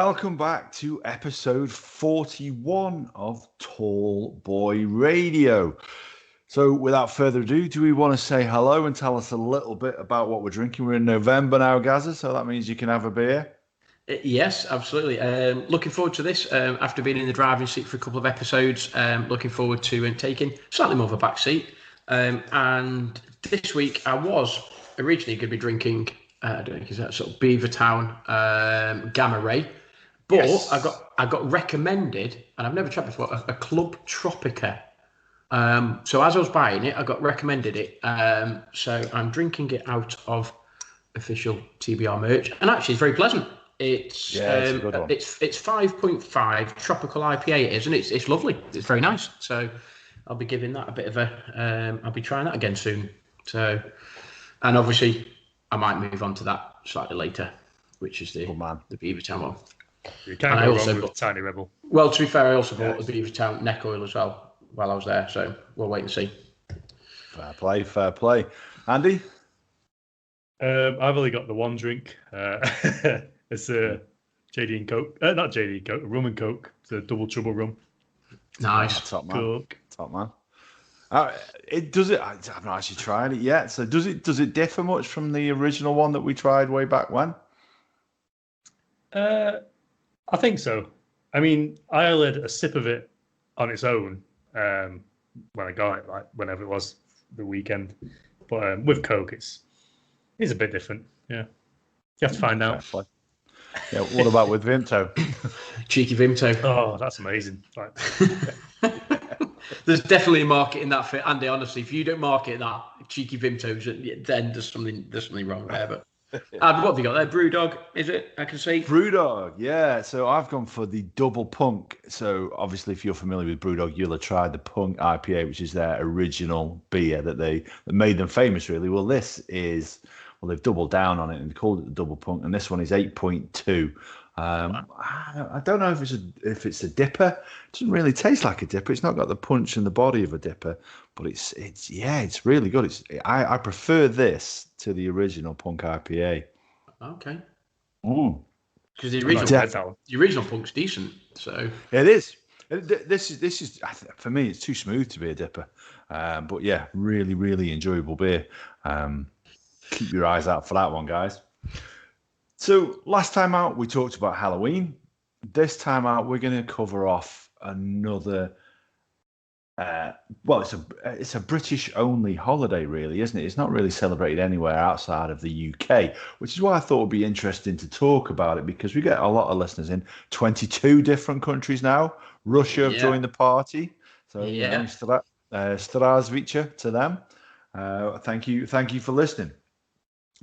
welcome back to episode 41 of Tall Boy Radio. So without further ado, do we want to say hello and tell us a little bit about what we're drinking? We're in November now, Gazza, so that means you can have a beer. Yes, absolutely. Looking forward to this. After being in the driving seat for a couple of episodes, looking forward to taking slightly more of a back seat. And this week I was originally going to be drinking, I don't think it's that sort of Beavertown Gamma Ray, but yes. I got recommended, and I've never tried before, a Club Tropica. So as I was buying it, I got recommended it. So I'm drinking it out of official TBR merch, and actually it's very pleasant. It's a good one. It's 5.5 tropical IPA it is, and it's lovely. It's very nice. So I'll be giving that a bit of a. I'll be trying that again soon. So, and obviously I might move on to that slightly later, which is the Beavertown one. You can't go wrong with Tiny Rebel. Well, to be fair, I also bought the Beavertown neck oil as well while I was there. So we'll wait and see. Fair play. Andy? I've only got the one drink. It's a JD and Coke. Not JD and Coke, rum and Coke. It's a double trouble rum. Nice. Top man. Coke. Top man. I've not actually tried it yet. So does it differ much from the original one that we tried way back when? I think so. I mean, I had a sip of it on its own when I got it, like whenever it was the weekend. But with Coke, it's a bit different. Yeah, you have to find out. Yeah. What about with Vimto? Cheeky Vimto. Oh, that's amazing. Right. There's definitely a market in that for Andy. Honestly, if you don't market that cheeky Vimtos, then there's something wrong there. But what have you got there? Brewdog, is it? I can see. Brewdog, yeah. So I've gone for the double punk. So obviously, if you're familiar with Brewdog, you'll have tried the Punk IPA, which is their original beer that made them famous. Really, well, this is. Well, they've doubled down on it and called it the double punk, and this one is 8.2. I don't know if it's a dipper. It doesn't really taste like a dipper. It's not got the punch and the body of a dipper, but it's really good. I prefer this to the original Punk IPA. Okay. Because the original Punk's decent. So it is. This is for me. It's too smooth to be a dipper, but yeah, really, really enjoyable beer. Keep your eyes out for that one, guys. So last time out, we talked about Halloween. This time out, we're going to cover off another. It's a British-only holiday, really, isn't it? It's not really celebrated anywhere outside of the UK, which is why I thought it would be interesting to talk about it, because we get a lot of listeners in 22 different countries now. Russia have joined the party, so thanks to that. Starazvicha to them. Thank you for listening.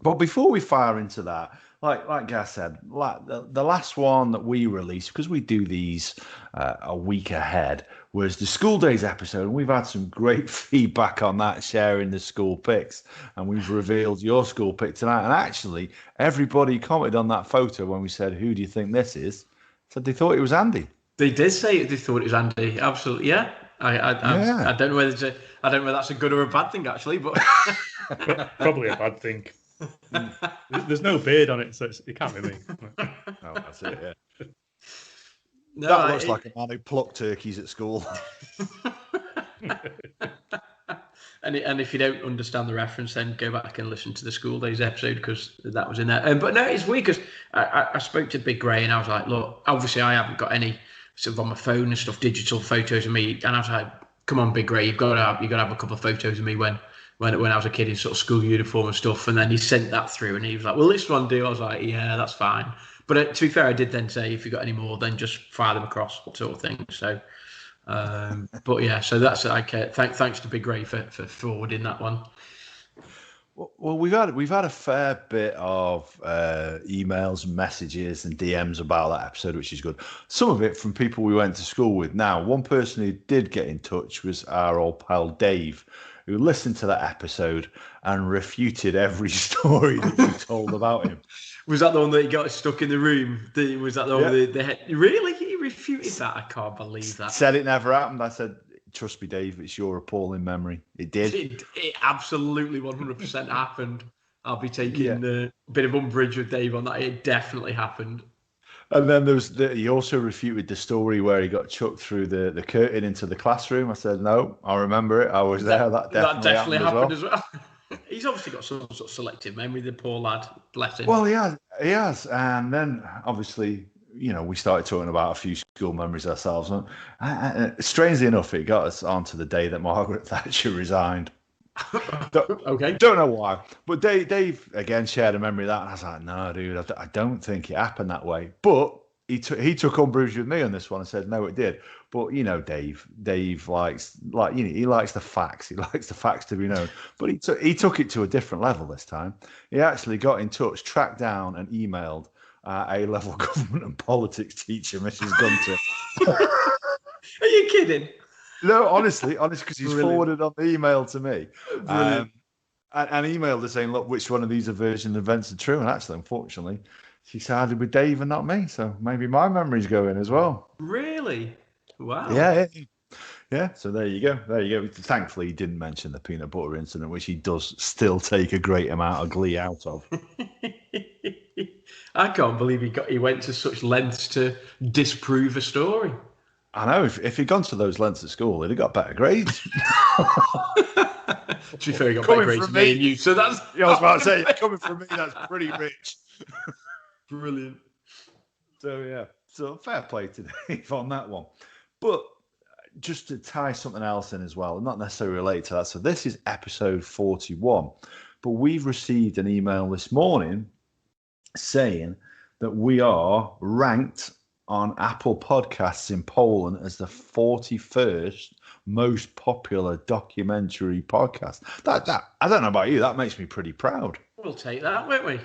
But before we fire into that, like Gas said, the last one that we released, because we do these a week ahead, was the school days episode, and we've had some great feedback on that, sharing the school pics, and we've revealed your school pic tonight. And actually, everybody commented on that photo when we said, "Who do you think this is?" Said they thought it was Andy. They did say they thought it was Andy. Absolutely, yeah. I don't know whether that's a good or a bad thing, actually, but probably a bad thing. There's no beard on it, so it can't be me. Oh, that's it. Yeah. No, that looks like a man who plucked turkeys at school. And if you don't understand the reference, then go back and listen to the school days episode, because that was in there. But no, it's weird because I spoke to Big Grey and I was like, look, obviously I haven't got any sort of on my phone and stuff, digital photos of me, and I was like, come on, Big Grey, you've got to have a couple of photos of me when I was a kid in sort of school uniform and stuff. And then he sent that through, and he was like, "Will this one do?" I was like, "Yeah, that's fine." But to be fair, I did then say, if you got any more, then just fire them across, sort of thing. So, but yeah, so that's like thanks to Big Grey for forwarding that one. Well, we've had a fair bit of emails, messages, and DMs about that episode, which is good. Some of it from people we went to school with. Now, one person who did get in touch was our old pal Dave, who listened to that episode and refuted every story that we told about him. Was that the one that he got stuck in the room? Was that the one that really? He refuted that? I can't believe that. Said it never happened. I said, trust me, Dave, it's your appalling memory. It did. It absolutely 100% happened. I'll be taking a bit of umbrage with Dave on that. It definitely happened. And then he also refuted the story where he got chucked through the curtain into the classroom. I said, no, I remember it. I was there. That definitely happened as well. He's obviously got some sort of selective memory, the poor lad. Bless him. Well, he has. And then, obviously, we started talking about a few school memories ourselves. And strangely enough, it got us onto the day that Margaret Thatcher resigned. Okay. Don't know why. But Dave, again, shared a memory of that. And I was like, no, dude, I don't think it happened that way. But he took umbrage with me on this one and said, no, it did. But, Dave likes, he likes the facts. He likes the facts to be known. But he took it to a different level this time. He actually got in touch, tracked down and emailed A-level government and politics teacher, Mrs. Gunter. Are you kidding? No, honestly, because he's forwarded on the email to me. Brilliant. And emailed her saying, look, which one of these version events are true? And actually, unfortunately, she sided with Dave and not me. So maybe my memory's going as well. Really? Wow. Yeah. So there you go. Thankfully, he didn't mention the peanut butter incident, which he does still take a great amount of glee out of. I can't believe he went to such lengths to disprove a story. I know. If he'd gone to those lengths at school, he'd have got better grades. To be fair, he got better grades than me and you. So that's. Yeah, I was about to say, coming from me, that's pretty rich. Brilliant. So fair play to Dave on that one. But just to tie something else in as well, not necessarily related to that. So this is episode 41, but we've received an email this morning saying that we are ranked on Apple Podcasts in Poland as the 41st most popular documentary podcast. That I don't know about you, that makes me pretty proud. We'll take that, won't we?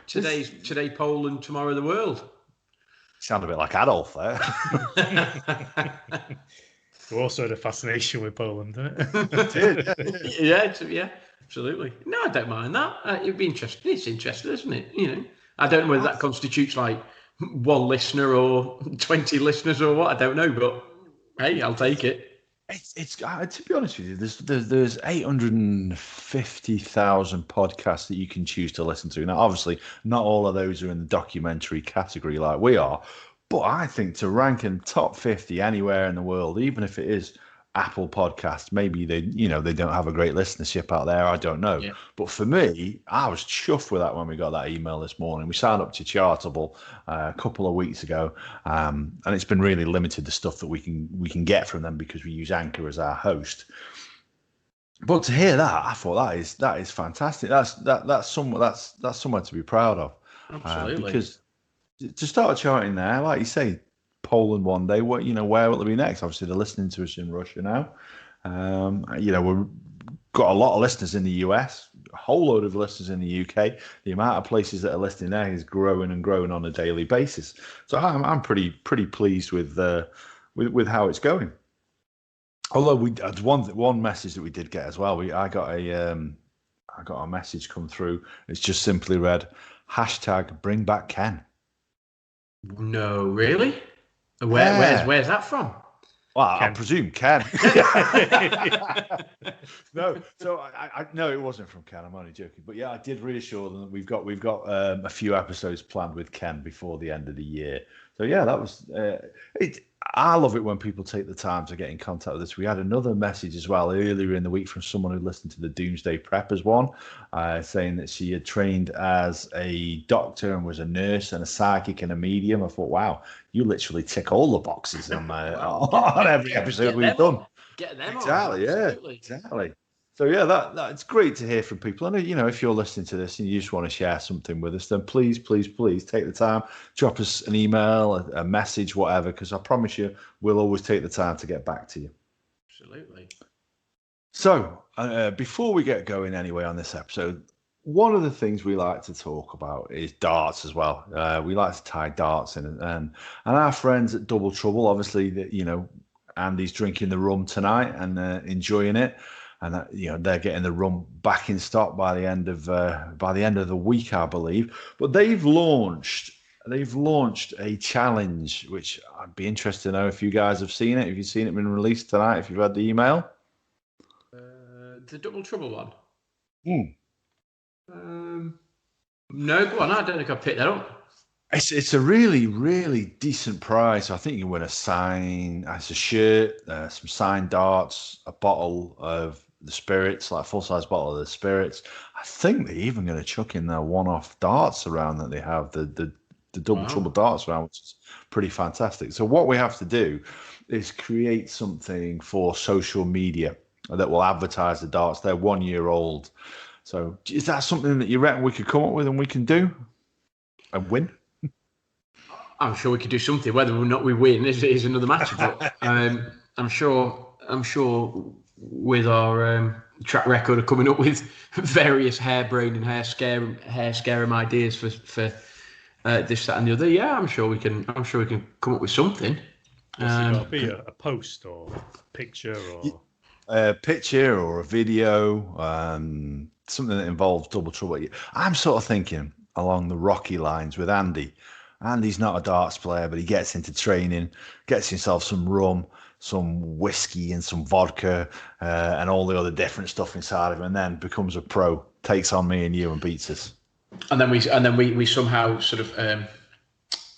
Today Poland, tomorrow the world. Sound a bit like Adolf there. Also had a fascination with Poland, didn't it? Yeah, absolutely. No, I don't mind that. It'd be interesting. It's interesting, isn't it? I don't know whether that constitutes like one listener or 20 listeners or what. I don't know, but hey, I'll take it. It's to be honest with you, there's 850,000 podcasts that you can choose to listen to. Now, obviously, not all of those are in the documentary category like we are, but I think to rank in top 50 anywhere in the world, even if it is Apple Podcasts, maybe they don't have a great listenership out there. I don't know, but for me, I was chuffed with that when we got that email this morning. We signed up to Chartable a couple of weeks ago, and it's been really limited the stuff that we can get from them because we use Anchor as our host. But to hear that, I thought that is fantastic. That's somewhere to be proud of. Absolutely, because to start charting there, like you say, Poland one day. Where will it be next? Obviously, they're listening to us in Russia now. We've got a lot of listeners in the US, a whole load of listeners in the UK. The amount of places that are listening there is growing and growing on a daily basis. So I'm pretty pleased with how it's going. Although we had one message that we did get as well. I got a message come through. It's just simply read #bring back Ken. No, really? Where's that from? Well, Ken. I presume Ken. No, so I no, it wasn't from Ken. I'm only joking. But yeah, I did reassure them that we've got a few episodes planned with Ken before the end of the year. So yeah, that was it. I love it when people take the time to get in contact with us. We had another message as well earlier in the week from someone who listened to the Doomsday Preppers one, saying that she had trained as a doctor and was a nurse and a psychic and a medium. I thought, wow, you literally tick all the boxes on every episode we've done. Get them exactly, on. Yeah, exactly. So yeah, that's great to hear from people. And if you're listening to this and you just want to share something with us, then please take the time, drop us an email, a message, whatever, because I promise you, we'll always take the time to get back to you. Absolutely. So before we get going anyway on this episode, one of the things we like to talk about is darts as well. We like to tie darts in, and our friends at Double Trouble, obviously, Andy's drinking the rum tonight and enjoying it. And they're getting the rum back in stock by the end of the week, I believe. But they've launched a challenge, which I'd be interested to know if you guys have seen it. If you've seen it been released tonight, if you've had the email, the Double Trouble one. No, go on. I don't think I picked that up. It's a really, really decent price. I think you can win a sign, as a shirt, some signed darts, a bottle of the spirits, like a full size bottle of the spirits. I think they're even going to chuck in their one-off darts around that they have the double trouble darts around, which is pretty fantastic. So what we have to do is create something for social media that will advertise the darts. They're 1 year old. So is that something that you reckon we could come up with and we can do and win? I'm sure we could do something. Whether or not we win is another matter. But I'm sure with our track record of coming up with various harebrained and hair scaring ideas for this, that, and the other. Yeah, I'm sure we can come up with something. Got to be a post or a picture or a picture or a video, something that involves double trouble. I'm sort of thinking along the Rocky lines with Andy. Andy's not a darts player, but he gets into training, gets himself some rum, some whiskey and some vodka, and all the other different stuff inside of him, and then becomes a pro, takes on me and you and beats us. And then we somehow sort of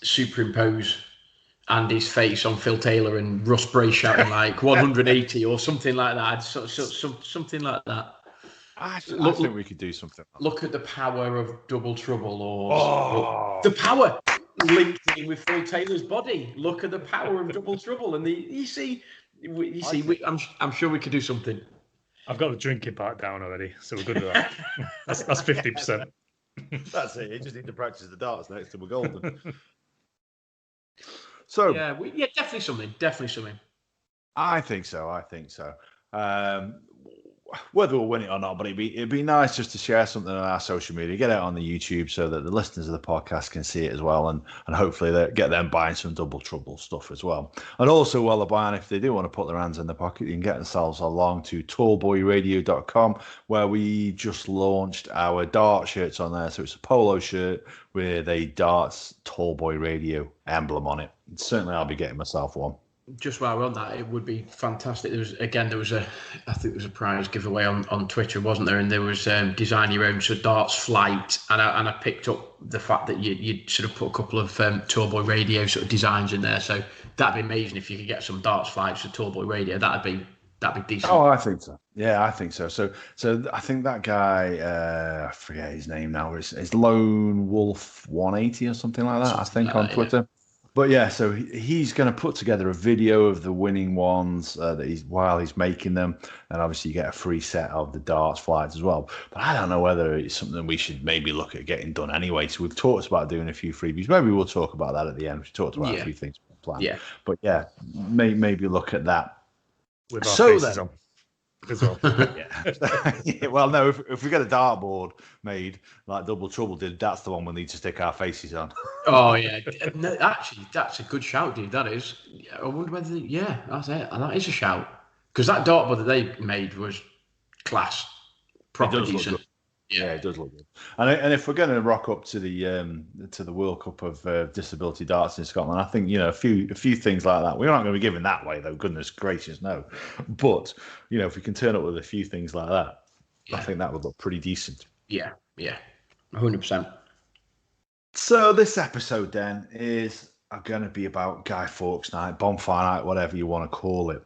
superimpose Andy's face on Phil Taylor and Russ Bray shouting like 180 or something like that. Something like that. I think we could do something. Look at the power of double trouble, or the power linked in with Phil Taylor's body. Look at the power of double trouble, and I'm sure we could do something. I've got the drinking part down already, so we're good with that. That's 50%. That's it. You just need to practice the darts next to we're golden. So definitely something. I think so. Whether we'll win it or not, but it'd be nice just to share something on our social media, get it on the YouTube so that the listeners of the podcast can see it as well, and hopefully they get them buying some double trouble stuff as well. And also, while they're buying, if they do want to put their hands in their pocket, you can get themselves along to tallboyradio.com, where we just launched our dart shirts on there. So it's a polo shirt with a darts Tallboy Radio emblem on it. And certainly I'll be getting myself one. Just while we're on that, it would be fantastic. There was a prize giveaway on Twitter, wasn't there? And there was design your own darts flight, and I picked up the fact that you'd sort of put a couple of Tallboy Radio sort of designs in there. So that'd be amazing if you could get some darts flights for Tallboy Radio. That'd be decent. Oh, I think so. Yeah, I think so. So I think that guy, I forget his name now. It's Lone Wolf 180 or something like that. I think on Twitter. Yeah. But yeah, so he's going to put together a video of the winning ones while he's making them, and obviously you get a free set of the darts flights as well. But I don't know whether it's something we should maybe look at getting done anyway. So we've talked about doing a few freebies. Maybe we'll talk about that at the end. We talked about a few things planned. Yeah, but yeah, maybe look at that. With our faces on as well. Yeah. Well, no, if we get a dartboard made like Double Trouble did, that's the one we'll need to stick our faces on. Oh yeah, no, actually, that's a good shout, dude. That is. I wonder whether that's it. That is a shout, because that dartboard that they made was class, proper decent. Yeah, it does look good. And if we're going to rock up to the World Cup of Disability Darts in Scotland, I think a few things like that. We're not going to be giving that way though. Goodness gracious, no. But if we can turn up with a few things like that, I think that would look pretty decent. Yeah, 100%. So this episode then is going to be about Guy Fawkes night, Bonfire night, whatever you want to call it.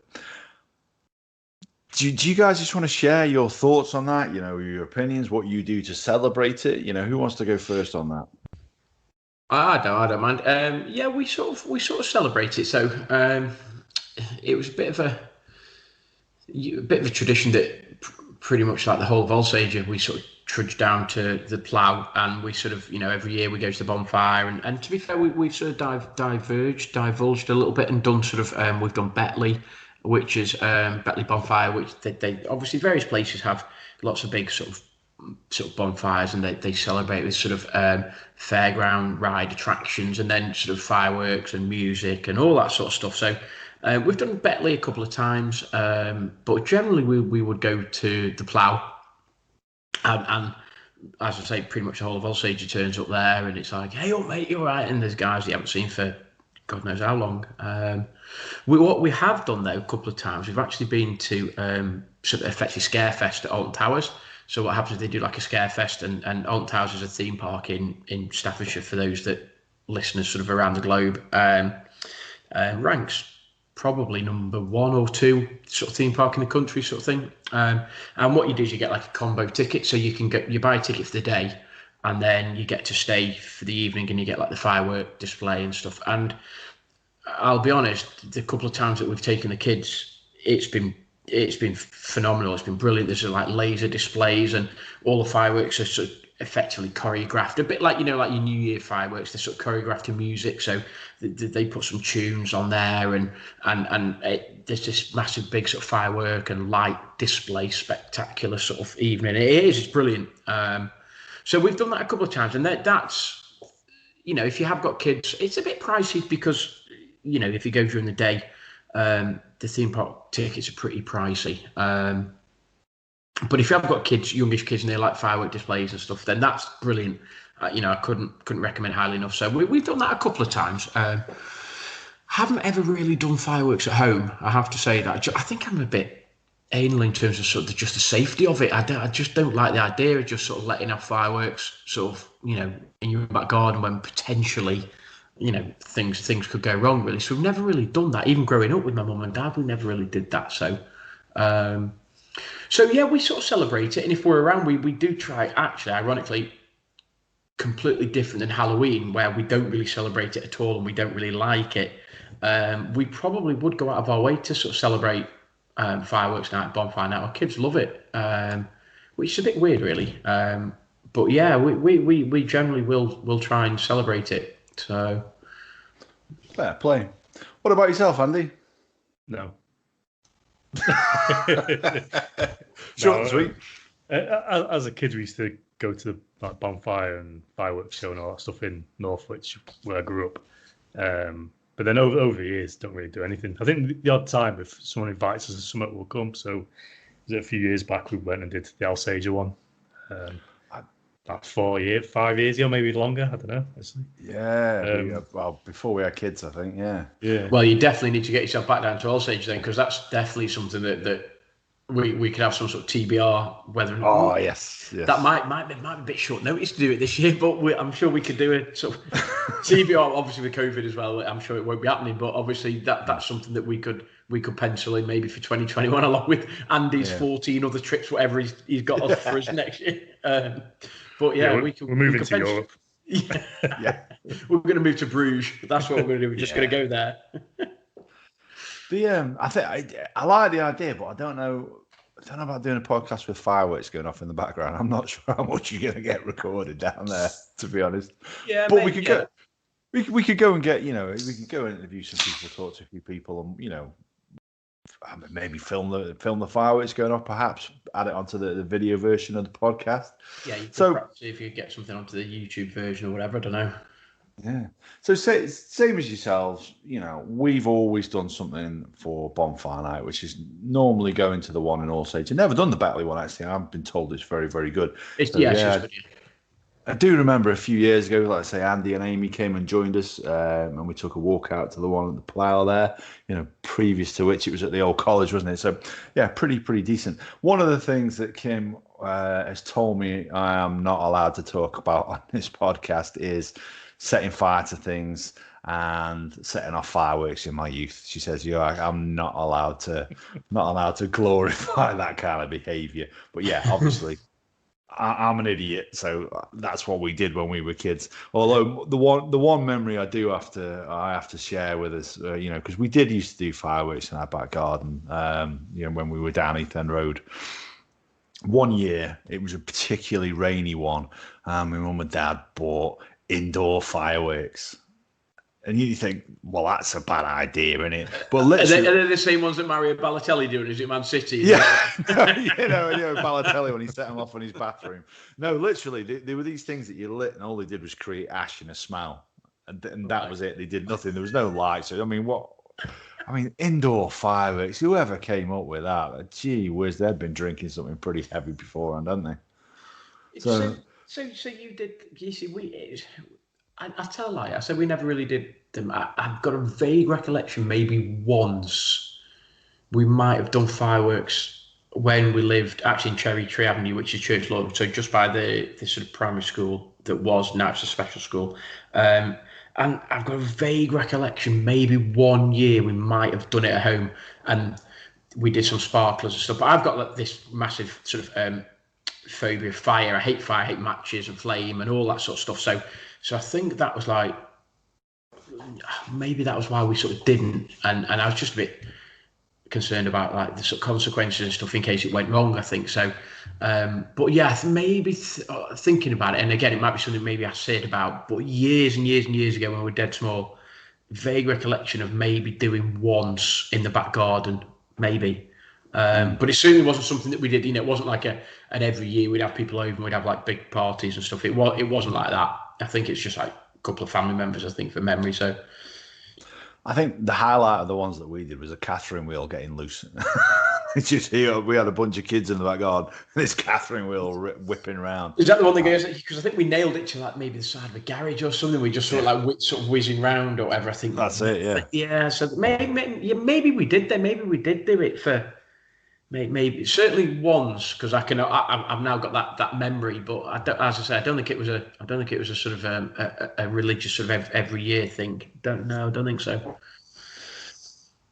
Do you guys just want to share your thoughts on that? Your opinions, what you do to celebrate it. Who wants to go first on that? I don't mind. We sort of celebrate it. So it was a bit of a tradition that pretty much like the whole of Alsager, we sort of trudge down to the Plough, and we sort of every year we go to the Bonfire, and to be fair, we've sort of divulged a little bit and done sort of we've done Betley, which is Betley Bonfire, which they obviously various places have lots of big sort of bonfires, and they celebrate with sort of fairground ride attractions, and then sort of fireworks and music and all that sort of stuff. So we've done Betley a couple of times, but generally we would go to the Plough, and as I say, pretty much the whole of Alsager turns up there, and it's like, hey, oh mate, you're right, and there's guys you haven't seen for God knows how long. What we have done though a couple of times, we've actually been to sort of effectively Scarefest at Alton Towers. So what happens is they do like a Scarefest, and Alton Towers is a theme park in Staffordshire for those that listeners sort of around the globe. Ranks probably number 1 or 2 sort of theme park in the country, sort of thing. And what you do is you get like a combo ticket, so you buy a ticket for the day, and then you get to stay for the evening, and you get like the firework display and stuff. And I'll be honest, the couple of times that we've taken the kids, it's been phenomenal. It's been brilliant. There's like laser displays, and all the fireworks are sort of effectively choreographed, a bit like, like your New Year fireworks. They're sort of choreographed to music, so they put some tunes on there, and there's this massive big sort of firework and light display, spectacular sort of evening. It's brilliant. So we've done that a couple of times, and that's, if you have got kids, it's a bit pricey because, if you go during the day, the theme park tickets are pretty pricey. But if you have got kids, youngish kids, and they like firework displays and stuff, then that's brilliant. I couldn't recommend highly enough. So we've done that a couple of times. Haven't ever really done fireworks at home, I have to say that. I think I'm a bit anal in terms of sort of just the safety of it. I just don't like the idea of just sort of letting off fireworks sort of, in your back garden when potentially, things could go wrong, really. So we've never really done that. Even growing up with my mum and dad, we never really did that. So yeah, we sort of celebrate it. And if we're around, we do try, actually, ironically, completely different than Halloween, where we don't really celebrate it at all and we don't really like it. We probably would go out of our way to sort of celebrate fireworks night, bonfire night. Our kids love it, which is a bit weird, really. But yeah, we generally will try and celebrate it. So fair play. What about yourself, Andy? No. Short and sweet. As a kid, we used to go to the bonfire and fireworks show and all that stuff in Northwich, where I grew up. But then over the years, don't really do anything. I think the odd time, if someone invites us to something, we'll come. So a few years back, we went and did the Alsager one. About 5 years ago, maybe longer. I don't know. Actually. Yeah. Well, before we had kids, I think. Yeah. Well, you definitely need to get yourself back down to Alsager then, because that's definitely something that we could have some sort of TBR. Whether yes. That might be a bit short notice to do it this year, but I'm sure we could do a sort of TBR. Obviously with COVID as well, I'm sure it won't be happening. But obviously that's something that we could pencil in maybe for 2021, along with Andy's 14 other trips, whatever he's got for us next year. But we're moving to Europe. Yeah. We're going to move to Bruges. That's what we're going to do. We're just going to go there. I think I like the idea, but I don't know about doing a podcast with fireworks going off in the background. I'm not sure how much you're going to get recorded down there, to be honest. Yeah, but we could go. We could go and get, we could go and interview some people, talk to a few people, and maybe film the fireworks going off. Perhaps add it onto the video version of the podcast. Yeah, you could perhaps see if you get something onto the YouTube version or whatever. I don't know. Yeah. So same as yourselves, we've always done something for Bonfire Night, which is normally going to the one in Alsager. Never done the Batley one, actually. I've been told it's very, very good. It's good, yeah. I do remember a few years ago, like I say, Andy and Amy came and joined us, and we took a walk out to the one at the Plough there, previous to which it was at the old college, wasn't it? So, yeah, pretty decent. One of the things that Kim has told me I am not allowed to talk about on this podcast is setting fire to things and setting off fireworks in my youth. She says, I'm not allowed to glorify that kind of behaviour. But yeah, obviously, I'm an idiot, so that's what we did when we were kids. Although the one memory I have to share with us, because we did used to do fireworks in our back garden, when we were down East End Road. One year, it was a particularly rainy one, my mum and dad bought indoor fireworks. And you think, well, that's a bad idea, isn't it? But literally, are they the same ones that Mario Balotelli doing? Is it Man City? Yeah, Balotelli when he set them off in his bathroom. No, literally, they were these things that you lit, and all they did was create ash and a smell, and that was it. They did nothing. There was no lights. Indoor fireworks. Whoever came up with that, gee whiz, they'd been drinking something pretty heavy beforehand, hadn't they? So you did. You see, I tell a lie. I said we never really did them. I've got a vague recollection. Maybe once we might have done fireworks when we lived actually in Cherry Tree Avenue, which is Church Lawn, so just by the sort of primary school that was, now it's a special school. And and I've got a vague recollection. Maybe one year we might have done it at home, and we did some sparklers and stuff. But I've got like this massive sort of phobia of fire. I hate matches and flame and all that sort of stuff. So I think that was like, maybe that was why we sort of didn't. And I was just a bit concerned about like the sort of consequences and stuff in case it went wrong, I think so. But yeah, maybe thinking about it, and again, it might be something maybe I said about, but years and years and years ago when we were dead small, vague recollection of maybe doing once in the back garden, maybe. But it certainly wasn't something that we did. It wasn't like an every year we'd have people over and we'd have like big parties and stuff. It wasn't like that. I think it's just like a couple of family members, I think, for memory. So I think the highlight of the ones that we did was a Catherine wheel getting loose. It's just here, we had a bunch of kids in the back garden, and this Catherine wheel whipping around. Is that the one that goes? Because I think we nailed it to like maybe the side of a garage or something. We just sort of like sort of whizzing round or whatever. I think that's it. Yeah. Yeah. So maybe we did then. Maybe we did do it for maybe certainly once, because I've now got that memory. But as I say, I don't think it was a sort of a religious sort of every year thing. Don't think so.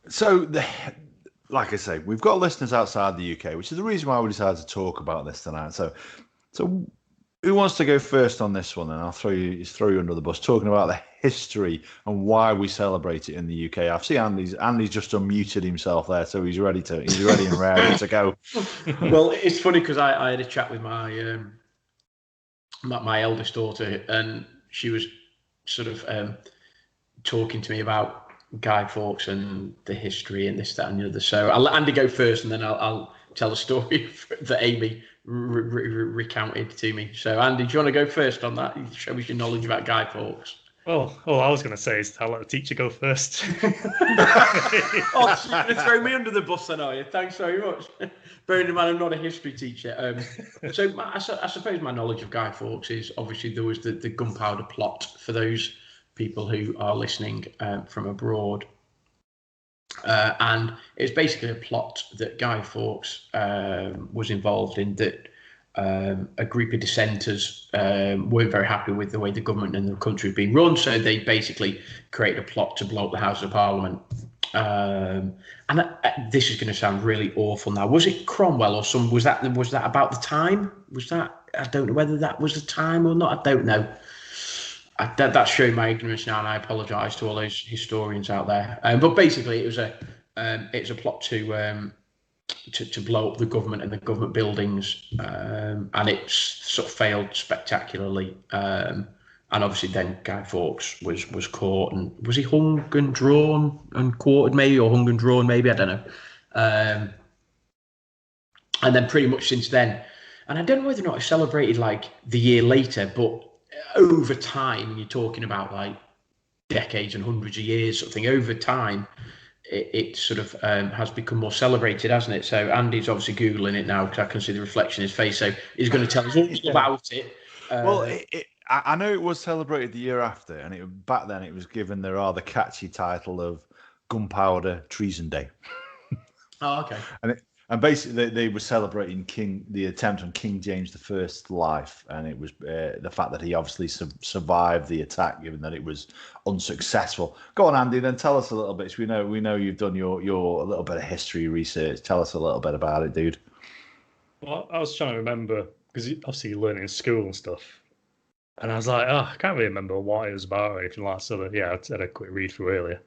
So like I say, we've got listeners outside the UK, which is the reason why we decided to talk about this tonight. So who wants to go first on this one? And I'll throw you under the bus, talking about the history and why we celebrate it in the UK. I see Andy's just unmuted himself there, so he's ready and ready to go. Well, it's funny because I had a chat with my my eldest daughter, and she was sort of talking to me about Guy Fawkes and the history and this, that, and the other. So I'll let Andy go first, and then I'll tell a story that Amy recounted to me. So Andy, do you want to go first on that? Show us your knowledge about Guy Fawkes. Oh, all I was going to say is I'll let the teacher go first. Oh, so you're going to throw me under the bus then, are you? Thanks very much. Bearing in mind I'm not a history teacher. So I suppose my knowledge of Guy Fawkes is obviously there was the gunpowder plot for those people who are listening from abroad. And it's basically a plot that Guy Fawkes was involved in, that a group of dissenters weren't very happy with the way the government and the country had been run, so they basically created a plot to blow up the House of Parliament. And this is going to sound really awful now. Was it Cromwell or some? Was that about the time? Was that? I don't know whether that was the time or not. I don't know. That's showing my ignorance now, and I apologise to all those historians out there. But basically, it was a plot to blow up the government and the government buildings, and it sort of failed spectacularly. And obviously, then Guy Fawkes was caught, and was he hung and drawn and quartered, maybe, or hung and drawn, maybe, I don't know. And then pretty much since then, and I don't know whether or not it's celebrated like the year later, but over time, you're talking about like decades and hundreds of years, sort of thing. Over time, it sort of has become more celebrated, hasn't it? So Andy's obviously Googling it now, because I can see the reflection in his face. So he's going to tell us all about it. Well, I know it was celebrated the year after, and back then it was given the rather catchy title of Gunpowder Treason Day. Oh, okay. And basically, they were celebrating the attempt on King James I's life, and it was the fact that he obviously survived the attack, given that it was unsuccessful. Go on, Andy. Then tell us a little bit. We know you've done your a little bit of history research. Tell us a little bit about it, dude. Well, I was trying to remember, because obviously you learn in school and stuff, and I was like, I can't really remember what it was about or anything like that. So I had a quick read through earlier.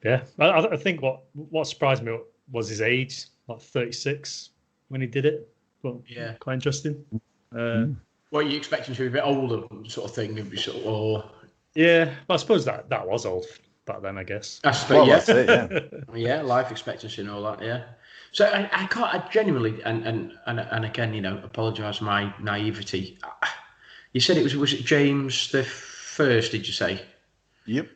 Yeah, I think what surprised me was his age, like 36 when he did it. Well, yeah, quite interesting. What are you expecting to be a bit older, sort of thing, or? Yeah, but I suppose that was old back then, I guess. I suppose, that's it, yeah. Yeah, life expectancy and all that, yeah. So I can't. I genuinely and again, apologise for my naivety. You said was it James the First? Did you say? Yep.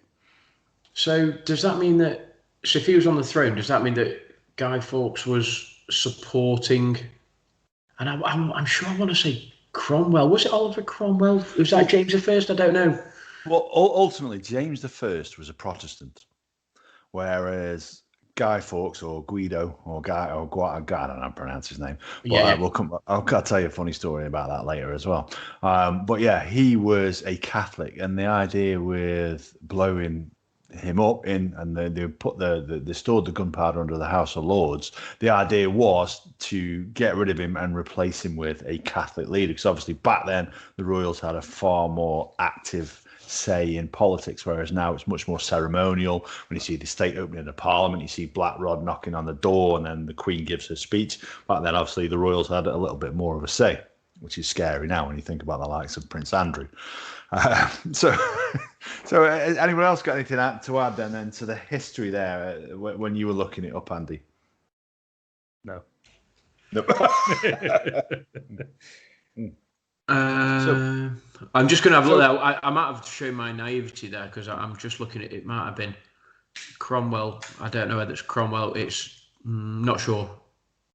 So does that mean that? So if he was on the throne, does that mean that Guy Fawkes was supporting? And I'm sure I want to say Cromwell. Was it Oliver Cromwell? Was that James the First? I don't know. Well, ultimately, James the First was a Protestant, whereas Guy Fawkes or Guido or Guy or Guy, I don't know how to pronounce his name. But Yeah. we'll come. I'll tell you a funny story about that later as well. But yeah, he was a Catholic, and the idea with blowing him up and they put they stored the gunpowder under the House of Lords. The idea was to get rid of him and replace him with a Catholic leader, because obviously back then the royals had a far more active say in politics, whereas now it's much more ceremonial. When you see the state opening the Parliament, you see Black Rod knocking on the door, and then the Queen gives her speech. Back then, obviously, the royals had a little bit more of a say, which is scary now when you think about the likes of Prince Andrew. So anyone else got anything to add then to the history there when you were looking it up, Andy? No. I'm just going to have a look there. I might have shown my naivety there, because I'm just looking at it. Might have been Cromwell. I don't know whether it's Cromwell. It's not sure,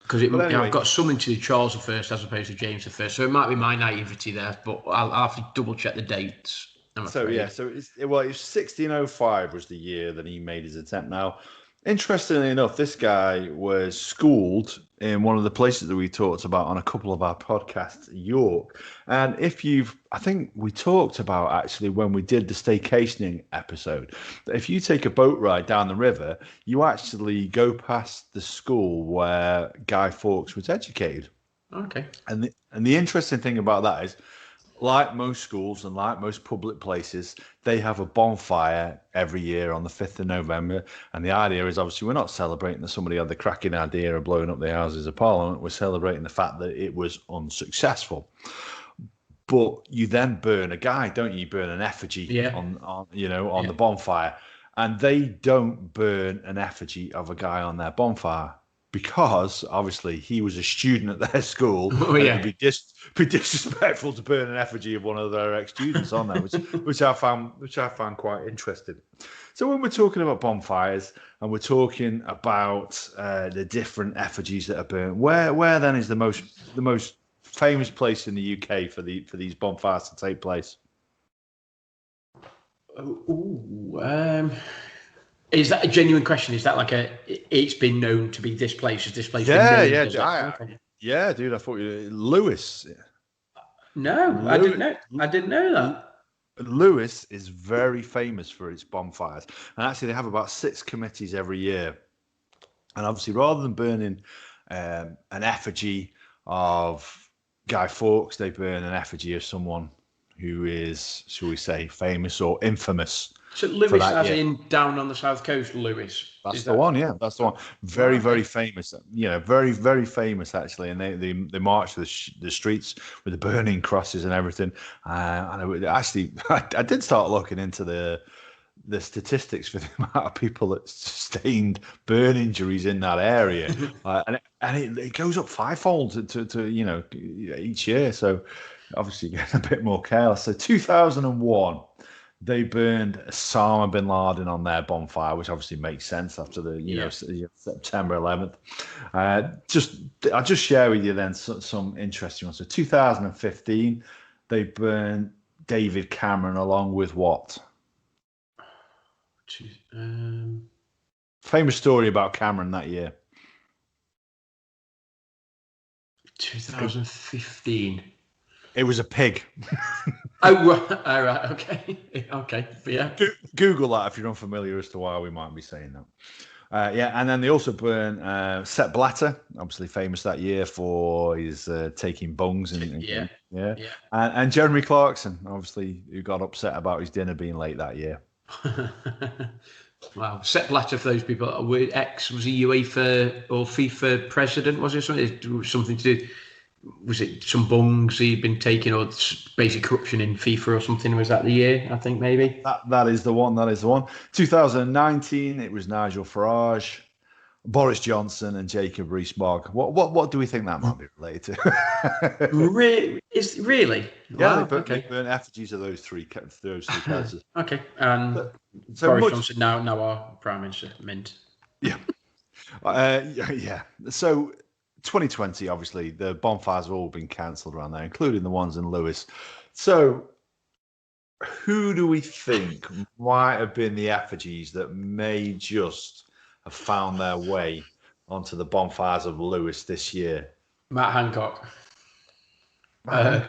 because anyway, I've got something to Charles I as opposed to James I, so it might be my naivety there. But I'll have to double check the dates. So it's 1605 was the year that he made his attempt. Now, interestingly enough, this guy was schooled in one of the places that we talked about on a couple of our podcasts, York. And I think we talked about actually when we did the staycationing episode, that if you take a boat ride down the river, you actually go past the school where Guy Fawkes was educated. Okay. And the interesting thing about that is, like most schools and like most public places, they have a bonfire every year on the 5th of November. And the idea is, obviously, we're not celebrating that somebody had the cracking idea of blowing up the Houses of Parliament. We're celebrating the fact that it was unsuccessful. But you then burn a guy, don't you? You burn an effigy on the bonfire. And they don't burn an effigy of a guy on their bonfire, because obviously he was a student at their school. It'd be disrespectful to burn an effigy of one of their ex-students on there, which I found quite interesting. So when we're talking about bonfires and we're talking about the different effigies that are burnt, where then is the most famous place in the UK for these bonfires to take place? Is that a genuine question? Is that like it's been known to be this place? Is this place? Yeah, dude. I thought Lewis. No, I didn't know. I didn't know that. Lewis is very famous for its bonfires, and actually they have about 6 committees every year. And obviously, rather than burning an effigy of Guy Fawkes, they burn an effigy of someone who is, shall we say, famous or infamous. So Lewis, as in down on the south coast, Lewis. That's the one, yeah. That's the one. Very, very famous. Very, very famous actually. And they march the streets with the burning crosses and everything. And I did start looking into the statistics for the amount of people that sustained burn injuries in that area, and it goes up fivefold to each year. So obviously getting a bit more careless. So 2001. They burned Osama bin Laden on their bonfire, which obviously makes sense after the September 11th. I'll just share with you then some interesting ones. So 2015, they burned David Cameron along with what? Famous story about Cameron that year. 2015. It was a pig. Oh, right. Okay. But yeah. Google that if you're unfamiliar as to why we might be saying that. And then they also burn Sepp Blatter, obviously famous that year for his taking bungs and Jeremy Clarkson, obviously, who got upset about his dinner being late that year. Wow, Sepp Blatter, for those people, was he UEFA or FIFA president? Was it something to do? Was it some bungs he'd been taking, or basic corruption in FIFA or something? Was that the year? I think maybe. That is the one. 2019, it was Nigel Farage, Boris Johnson, and Jacob Rees-Mogg. What do we think that might be related to? Really? Yeah, wow, they burn effigies of those three cases. Okay, and Boris Johnson now our Prime Minister, Mint. Yeah. So 2020, obviously, the bonfires have all been cancelled around there, including the ones in Lewis. So who do we think might have been the effigies that may just have found their way onto the bonfires of Lewis this year? Matt Hancock. Wow,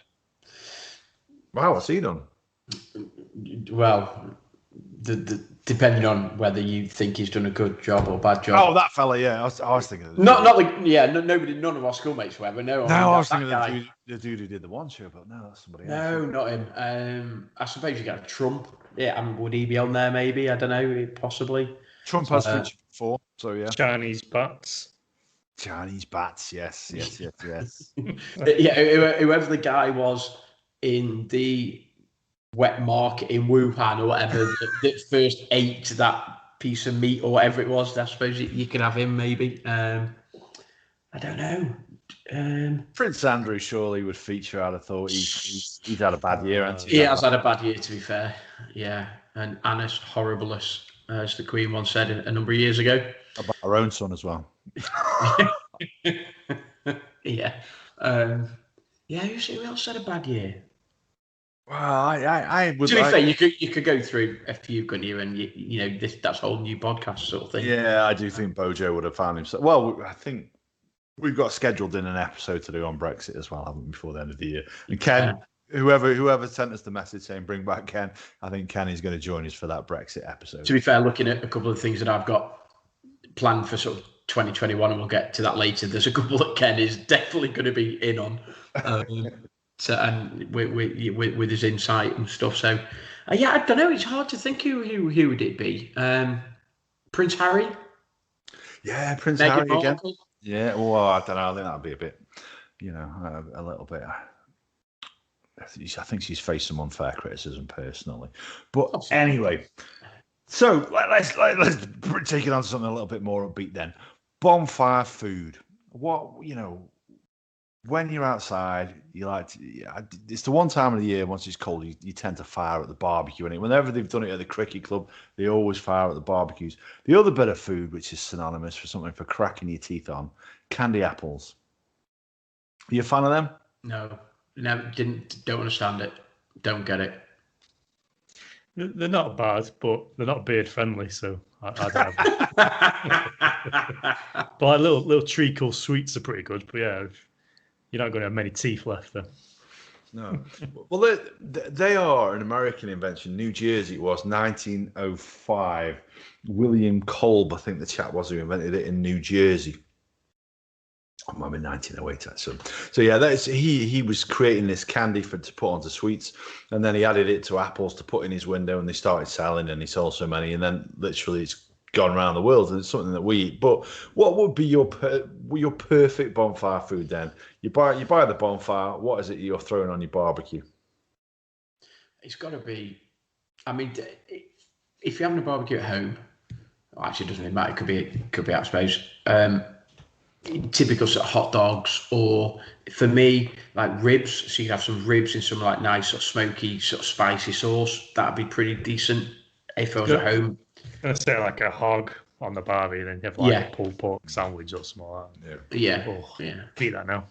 what's he done? Well, depending on whether you think he's done a good job or bad job. Oh, that fella, yeah. I was thinking of the nobody, none of our schoolmates were ever. No, I was thinking of the dude who did the one show, but no, that's somebody else. No, not him. I suppose you got a Trump. Yeah, would he be on there? Maybe, I don't know. Possibly. Trump has featured before, so yeah. Chinese bats. Yes. Yeah, whoever the guy was in the wet market in Wuhan or whatever that first ate that piece of meat or whatever it was, I suppose you could have him maybe. I don't know. Prince Andrew surely would feature. I'd have thought he's had a bad year, hasn't he? He has had a bad year, to be fair. Yeah, and Annus Horribilis, as the Queen once said a number of years ago. About her own son as well. Yeah. Who else had a bad year? Well, I would. To be fair, you could go through a few, couldn't you? And that's a whole new podcast sort of thing. Yeah, I do think Bojo would have found himself. Well, I think we've got scheduled in an episode to do on Brexit as well, haven't we, before the end of the year? And Ken, whoever sent us the message saying bring back Ken, I think Ken is going to join us for that Brexit episode. To be fair, looking at a couple of things that I've got planned for sort of 2021, and we'll get to that later. There's a couple that Ken is definitely going to be in on. And with his insight and stuff. So, I don't know. It's hard to think who would it be. Prince Harry. Yeah, Prince Meghan Harry Markle. again. Yeah. Well, I don't know. I think that'd be a bit, a little bit. I think she's faced some unfair criticism personally. But anyway, so let's take it on to something a little bit more upbeat then. Bonfire food. What when you're outside, it's the one time of the year once it's cold, you tend to fire at the barbecue. And whenever they've done it at the cricket club, they always fire at the barbecues. The other bit of food, which is synonymous for something for cracking your teeth on, candy apples. Are you a fan of them? No, don't understand it. Don't get it. They're not bad, but they're not beard friendly, so I don't have But like little treacle sweets are pretty good, but yeah, you're not going to have many teeth left then. No. Well, they are an American invention. New Jersey, it was 1905. William Kolb, I think the chap was who invented it in New Jersey. Or maybe 1908 actually. So yeah, he was creating this candy to put onto sweets, and then he added it to apples to put in his window, and they started selling, and he sold so many, and then literally it's gone around the world, and it's something that we eat. But what would be your perfect bonfire food then? You buy the bonfire. What is it you're throwing on your barbecue? It's got to be. I mean, if you're having a barbecue at home, actually, it doesn't really matter. It could be, I suppose. Typical sort of hot dogs, or for me, like ribs. So you could have some ribs in some like nice sort of smoky, sort of spicy sauce. That'd be pretty decent if I was at home. I'm gonna say like a hog on the barbie, then you have like a pulled pork sandwich or something like that. Yeah. Eat that now.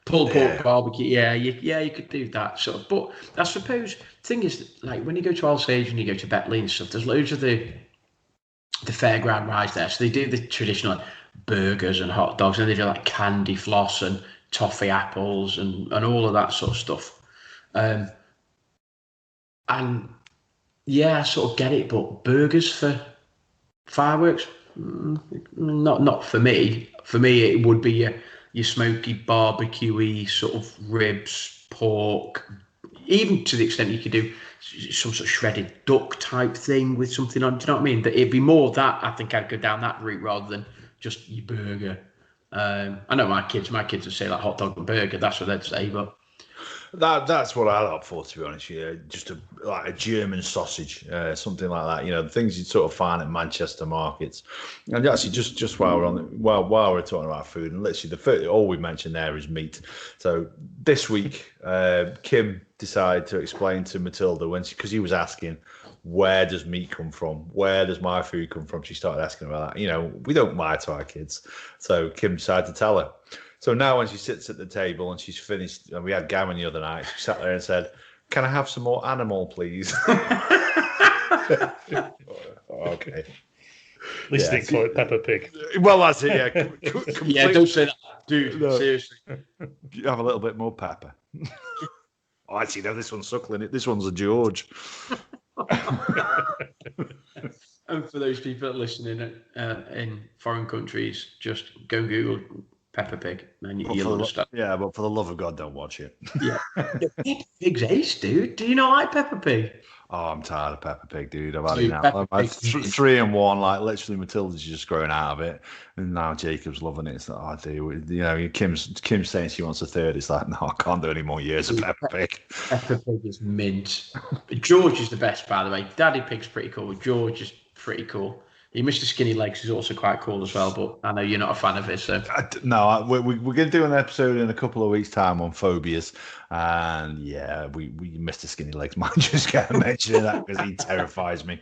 Pulled pork barbecue, you could do that sort of. But I suppose the thing is, like when you go to Alsage and you go to Betley and stuff, there's loads of the fairground rides there. So they do the traditional like, burgers and hot dogs, and they do like candy floss and toffee apples and all of that sort of stuff. And yeah, I sort of get it, but burgers for fireworks, not for me. For me, it would be your smoky, barbecue-y sort of ribs, pork, even to the extent you could do some sort of shredded duck type thing with something on. Do you know what I mean? That it'd be more that. I think I'd go down that route rather than just your burger. I know my kids would say like hot dog and burger. That's what they'd say, but that's what I look for, to be honest. Yeah, just like a German sausage, something like that. The things you'd sort of find at Manchester markets. And actually, just while we're talking about food, and literally all we mentioned there is meat. So this week, Kim decided to explain to Matilda because he was asking, where does meat come from? Where does my food come from? She started asking about that. We don't lie to our kids. So Kim decided to tell her. So now when she sits at the table and she's finished, and we had gammon the other night, she sat there and said, "Can I have some more animal, please?" Okay. At least they didn't call it Peppa Pig. Well, that's it. Yeah, Yeah, don't say that, dude. No. Seriously, you have a little bit more pepper. Oh, actually, no, this one's suckling. This one's a George. And for those people listening in foreign countries, just go Google Peppa Pig, and you'll understand. Yeah, but for the love of God, don't watch it. Yeah, Peppa Pig's ace, dude. Do you not like Peppa Pig? Oh, I'm tired of Peppa Pig, dude. I've had it now. I've 3 and 1. Like literally, Matilda's just growing out of it, and now Jacob's loving it. It's like, oh, dude, you know, Kim's saying she wants a third. It's like, no, I can't do any more years of Peppa Pig. Peppa Pig is mint. George is the best, by the way. Daddy Pig's pretty cool. George is pretty cool. Mr. Skinny Legs is also quite cool as well, but I know you're not a fan of it. So no, we're going to do an episode in a couple of weeks' time on phobias, and yeah, we Mr. Skinny Legs might just get a mention of that because he terrifies me.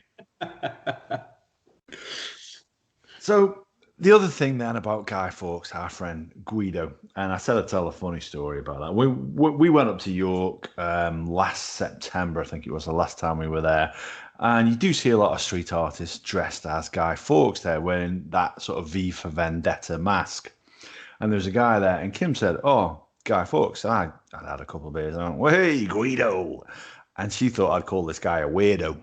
So the other thing then about Guy Fawkes, our friend Guido, and I said I'd tell a funny story about that. We went up to York last September, I think it was the last time we were there. And you do see a lot of street artists dressed as Guy Fawkes there, wearing that sort of V for Vendetta mask. And there's a guy there, and Kim said, "Oh, Guy Fawkes." I'd had a couple of beers. I went, "Well, hey, Guido." And she thought I'd call this guy a weirdo.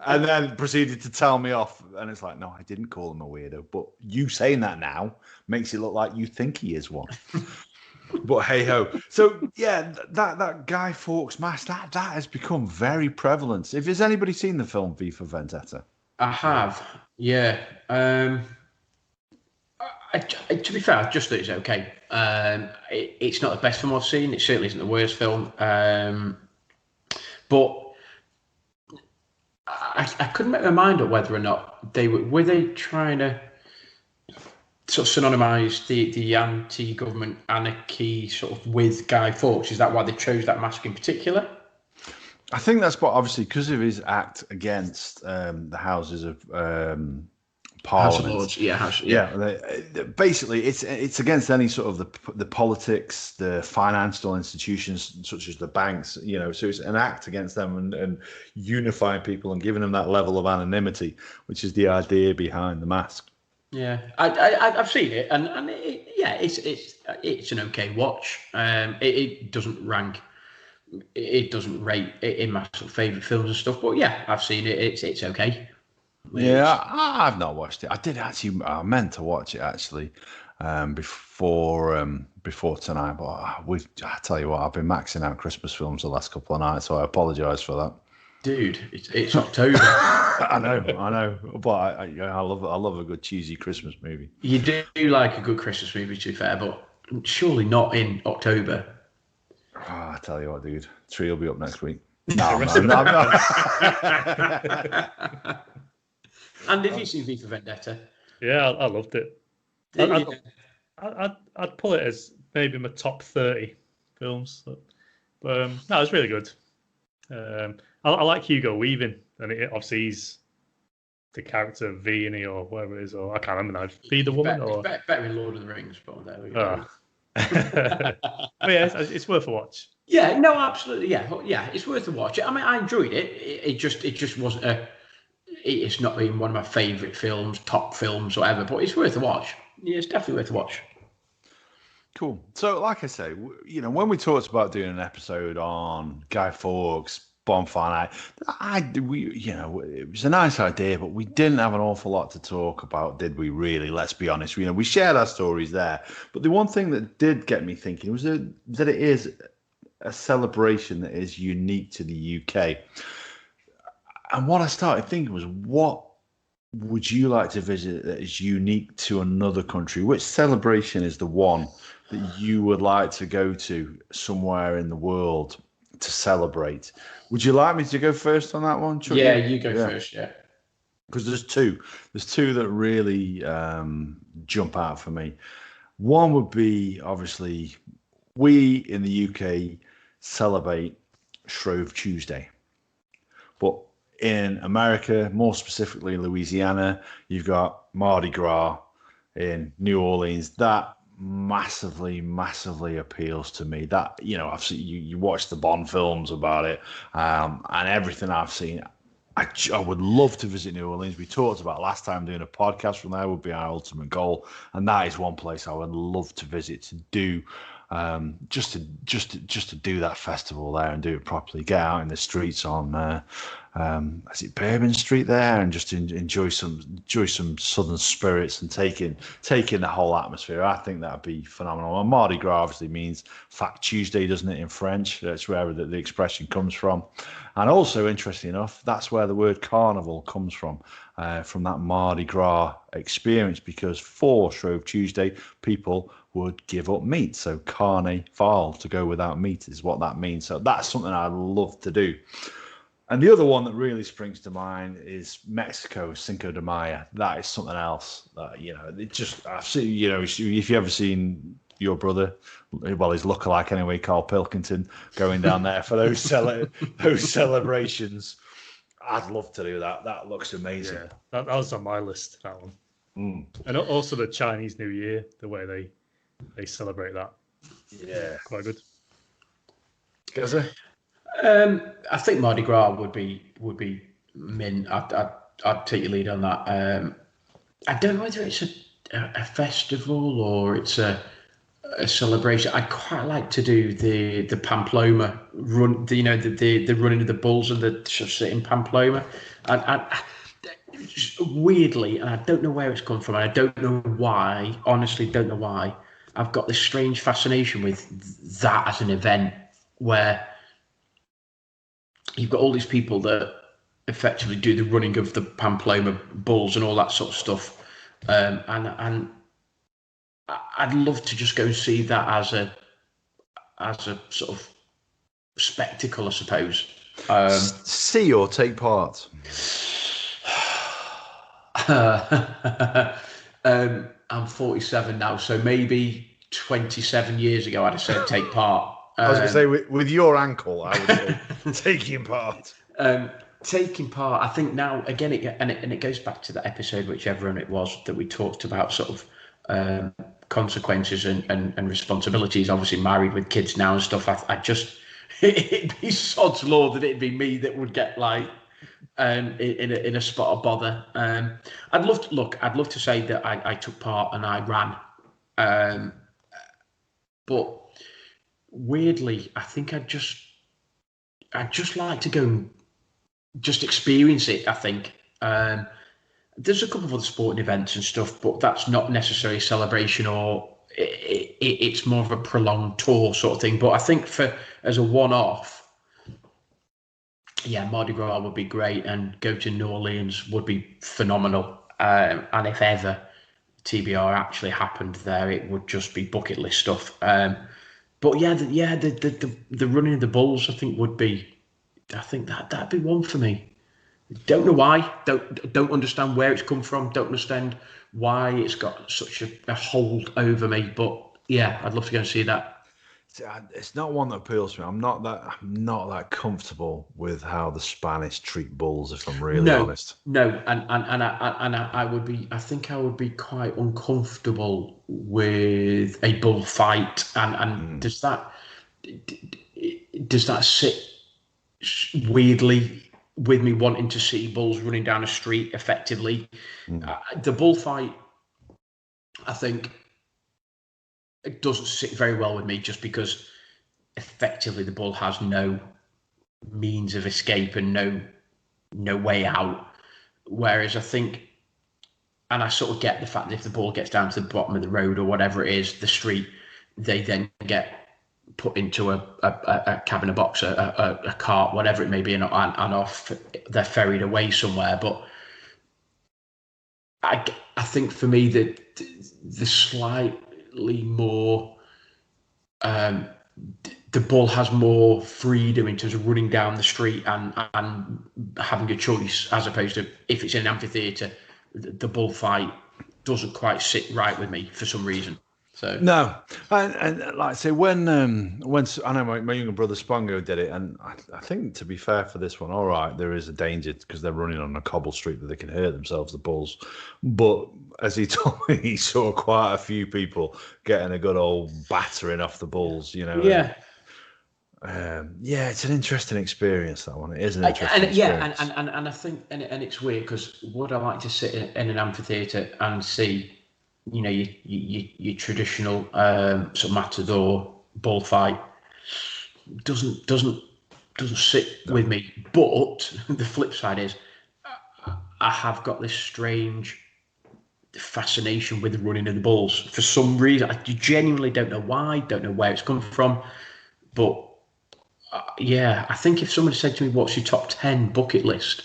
And then proceeded to tell me off. And it's like, no, I didn't call him a weirdo. But you saying that now makes it look like you think he is one. But hey ho. So yeah, that Guy Fawkes mask that has become very prevalent. If has anybody seen the film V for Vendetta? I have. Yeah. To be fair, I just thought it was okay. It's not the best film I've seen. It certainly isn't the worst film. But I couldn't make my mind up whether or not they were they trying to sort of synonymise the anti-government anarchy sort of with Guy Fawkes. Is that why they chose that mask in particular? I think that's what, obviously, because of his act against the Houses of Parliament. House of Lords, yeah. Basically, it's against any sort of the politics, the financial institutions such as the banks. You know, so it's an act against them and unifying people and giving them that level of anonymity, which is the idea behind the mask. Yeah, I've seen it, and it's an okay watch. It doesn't rank, it doesn't rate in my sort of favourite films and stuff. But yeah, I've seen it. It's okay. Yeah, I've not watched it. I did actually. I meant to watch it actually before tonight. But I tell you what, I've been maxing out Christmas films the last couple of nights, so I apologise for that. Dude, it's October. I know, but I love a good cheesy Christmas movie. You do like a good Christmas movie, to be fair, but surely not in October. Oh, I tell you what, dude, Tree will be up next week. No. And have you seen V for Vendetta? Yeah, I loved it. I'd pull it as maybe my top 30 films. But no, it's really good. I like Hugo Weaving, and obviously he's the character Vianney or whatever it is, or I can't remember now. Be the woman, or better in Lord of the Rings, but there we go. But yeah, it's worth a watch. Yeah, no, absolutely, yeah, it's worth a watch. I mean, I enjoyed it. It just wasn't it's not even one of my favourite films, top films, whatever. But it's worth a watch. Yeah, it's definitely worth a watch. Cool. So, like I say, you know, when we talked about doing an episode on Guy Fawkes, Bonfire, it was a nice idea, but we didn't have an awful lot to talk about, did we? Really, let's be honest. You know, we shared our stories there, but the one thing that did get me thinking was that it is a celebration that is unique to the UK. And what I started thinking was, what would you like to visit that is unique to another country? Which celebration is the one that you would like to go to somewhere in the world to celebrate? Would you like me to go first on that one, Chuck? Yeah, you go first, yeah. Because there's two. There's two that really jump out for me. One would be, obviously, we in the UK celebrate Shrove Tuesday. But in America, more specifically Louisiana, you've got Mardi Gras in New Orleans. That massively appeals to me. That, you know, I've seen you watch the Bond films about it, and everything I've seen I would love to visit New Orleans. We talked about last time doing a podcast from there would be our ultimate goal, and that is one place I would love to visit to do, just to do that festival there and do it properly. Get out in the streets on, is it Bourbon Street there, and just enjoy some Southern spirits and taking the whole atmosphere. I think that'd be phenomenal. And Mardi Gras obviously means Fat Tuesday, doesn't it, in French? That's where the expression comes from. And also, interesting enough, that's where the word carnival comes from that Mardi Gras experience, because for Shrove Tuesday, people would give up meat. So carnival, to go without meat, is what that means. So that's something I'd love to do. And the other one that really springs to mind is Mexico, Cinco de Mayo. That is something else that, I've seen, if you've ever seen your brother, well, his lookalike anyway, Carl Pilkington, going down there for those celebrations. I'd love to do that. That looks amazing. Yeah, that was on my list, that one. And also the Chinese New Year, the way they celebrate that. Yeah. Quite good. Gaza? I think Mardi Gras would be mint. I'd take your lead on that. I don't know whether it's a festival or it's a celebration. I'd quite like to do the Pamplona run. The running of the bulls and the sit in Pamplona. And weirdly, and I don't know where it's come from, and I don't know why. Honestly, don't know why. I've got this strange fascination with that as an event where you've got all these people that effectively do the running of the Pamplona bulls and all that sort of stuff, and I'd love to just go and see that as a sort of spectacle, I suppose. See or take part? I'm 47 now, so maybe 27 years ago I'd have said take part. I was going to say, with your ankle, I would say taking part. Taking part, I think now, again, it goes back to the episode, whichever one it was, that we talked about sort of consequences and responsibilities. Obviously married with kids now and stuff. I just, it'd be sod's law that it'd be me that would get like in a spot of bother. I'd love to say that I took part and I ran, but weirdly, I think I'd just like to go and just experience it. I think there's a couple of other sporting events and stuff, but that's not necessarily a celebration, or it's more of a prolonged tour sort of thing. But I think as a one-off, yeah, Mardi Gras would be great, and go to New Orleans would be phenomenal. And if ever TBR actually happened there, it would just be bucket list stuff. But the running of the bulls, I think that'd be one for me. Don't know why. Don't understand where it's come from. Don't understand why it's got such a hold over me. But yeah, I'd love to go and see that. It's not one that appeals to me. I'm not that comfortable with how the Spanish treat bulls, if I'm really honest. No, and I would be. I think I would be quite uncomfortable with a bullfight. And does that sit weirdly with me wanting to see bulls running down a street effectively? The bullfight, I think, it doesn't sit very well with me, just because effectively the bull has no means of escape and no way out. Whereas I think, and I sort of get the fact that if the bull gets down to the bottom of the road or whatever it is, the street, they then get put into a cab in a box, a cart, whatever it may be, and off, they're ferried away somewhere. But I think for me that the slightly more, the bull has more freedom in terms of running down the street and having a choice, as opposed to if it's in an amphitheatre, the bullfight doesn't quite sit right with me for some reason. So no, and like I say, when I know my younger brother Spongo did it, and I think, to be fair for this one, all right, there is a danger because they're running on a cobble street that they can hurt themselves, the bulls. But as he told me, he saw quite a few people getting a good old battering off the bulls. Yeah. Yeah, it's an interesting experience, that one. It is an interesting experience. And I think, and it's weird because would I like to sit in an amphitheatre and see, your traditional sort of matador bullfight? Doesn't sit with me. But the flip side is, I have got this strange fascination with the running of the bulls for some reason. I genuinely don't know why, don't know where it's come from, but yeah, I think if somebody said to me, "What's your top 10 bucket list?"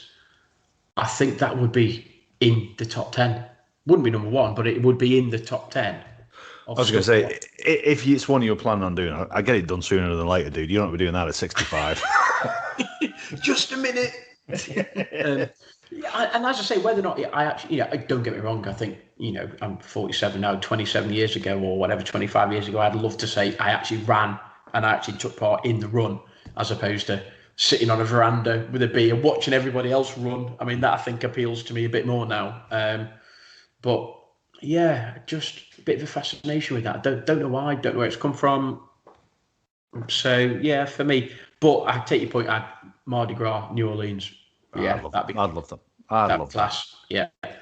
I think that would be in the top 10. Wouldn't be number one, but it would be in the top 10. I was going to say, if it's one you're planning on doing, I get it done sooner than later, dude. You don't be doing that at 65. Just a minute. And as I say, whether or not I actually, don't get me wrong. I think, I'm 47 now. 27 years ago, or whatever, 25 years ago, I'd love to say I actually ran and I actually took part in the run, as opposed to sitting on a veranda with a beer watching everybody else run. I mean, that I think appeals to me a bit more now. But yeah, just a bit of a fascination with that. I don't know why, don't know where it's come from. So yeah, for me. But I take your point. Mardi Gras, New Orleans. Yeah, I'd love them. I'd love class. That. Yeah.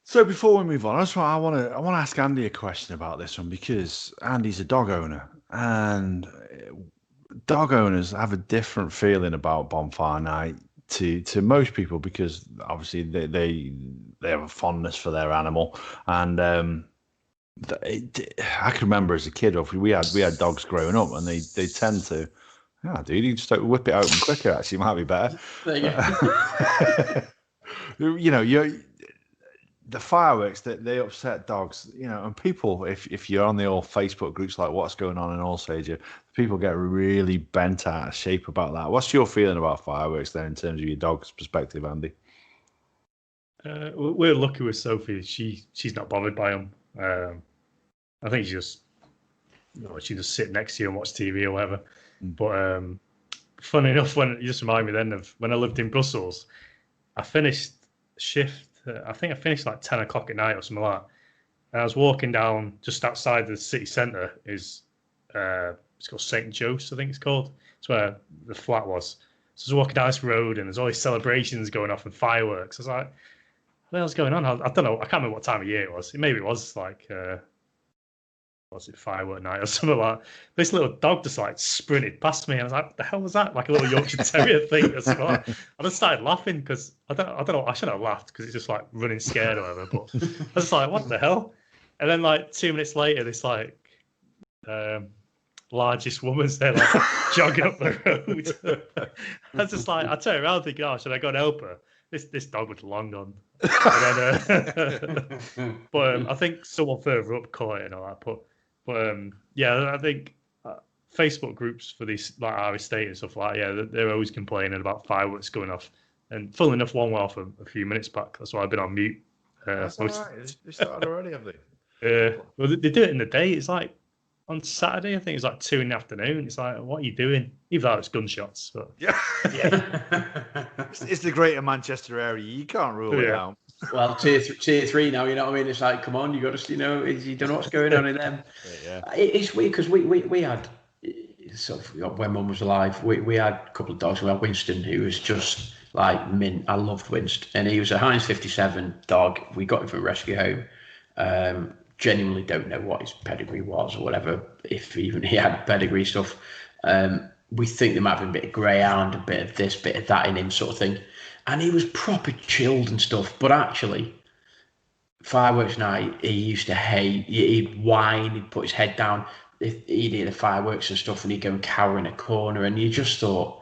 So before we move on, I want to ask Andy a question about this one, because Andy's a dog owner, and dog owners have a different feeling about Bonfire Night to most people, because obviously they have a fondness for their animal, and I can remember as a kid, we had dogs growing up, and they tend to. Yeah, dude, you just whip it open quicker. Actually, might be better. There you go. The fireworks they upset dogs. And people, if you're on the old Facebook groups like What's Going On in Allsage, people get really bent out of shape about that. What's your feeling about fireworks then, in terms of your dog's perspective, Andy? We're lucky with Sophie. She's not bothered by them. I think she just sit next to you and watch TV or whatever. But funny enough, when you just remind me then of when I lived in Brussels, I finished shift. I think I finished like 10 o'clock at night or something like that. And I was walking down just outside the city centre. It's called St. Joe's, I think it's called. It's where the flat was. So I was walking down this road, and there's all these celebrations going off and fireworks. I was like, what the hell's going on? I don't know. I can't remember what time of year it was. Maybe it was like was it firework night or something like that. This little dog just like sprinted past me, and I was like, what the hell was that? Like a little Yorkshire Terrier thing. I just started laughing, because I don't know, I shouldn't have laughed, because it's just like running scared or whatever, but I was just like, what the hell? And then like 2 minutes later, this like largest woman's there like jogging up the road. I was just like, I turned around thinking, oh, should I go and help her? This dog was long gone. But I think someone further up caught it and all that. But yeah, I think Facebook groups for these, like our estate and stuff like that, yeah, they're always complaining about fireworks going off. And funnily enough, one went off a few minutes back. That's why I've been on mute. That's all right. They started already, have they? Well, they do it in the day. It's like on Saturday, I think it's like 2 in the afternoon. It's like, what are you doing? Even though it's gunshots. But yeah. It's the greater Manchester area. You can't rule it out. Well, tier 3 now, you know what I mean? It's like, come on, you got to, you don't know what's going on in them. Yeah. It's weird, because we had, sort of, when Mum was alive, we had a couple of dogs. We had Winston, who was just like mint. I loved Winston. And he was a Heinz 57 dog. We got him from a rescue home. Genuinely don't know what his pedigree was or whatever, if even he had pedigree stuff. We think there might have been a bit of greyhound, a bit of this, bit of that in him, sort of thing. And he was proper chilled and stuff. But actually, fireworks night, he used to hate. He'd whine, he'd put his head down. He'd hear the fireworks and stuff, and he'd go and cower in a corner. And you just thought,